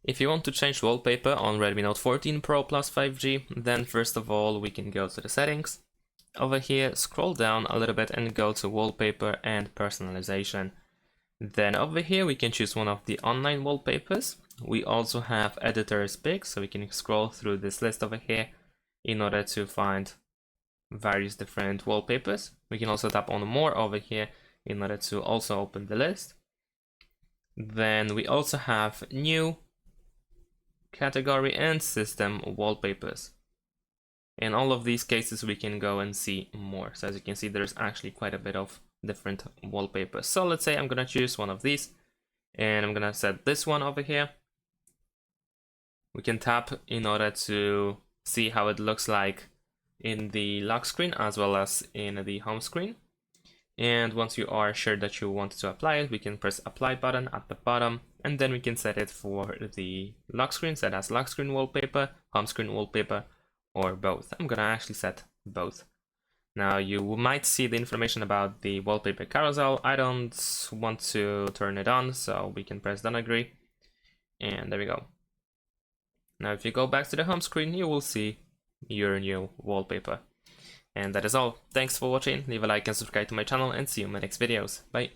If you want to change wallpaper on Redmi Note 14 Pro plus 5G, then first of all we can go to the settings. Over here, scroll down a little bit and go to wallpaper and personalization. Then over here we can choose one of the online wallpapers. We also have editors pick, so we can scroll through this list over here in order to find various different wallpapers. We can also tap on more over here in order to also open the list. Then we also have new, category, and system wallpapers. In all of these cases we can go and see more. So as you can see, there's actually quite a bit of different wallpapers. So let's say I'm gonna choose one of these and I'm gonna set this one over here. We can tap in order to see how it looks like in the lock screen as well as in the home screen. And once you are sure that you want to apply it, we can press apply button at the bottom, and then we can set it for the lock screen, set as lock screen wallpaper, home screen wallpaper, or both. I'm gonna actually set both. Now you might see the information about the wallpaper carousel. I don't want to turn it on, so we can press done agree, and there we go. Now if you go back to the home screen, you will see your new wallpaper. And that is all. Thanks for watching, leave a like and subscribe to my channel, and see you in my next videos. Bye!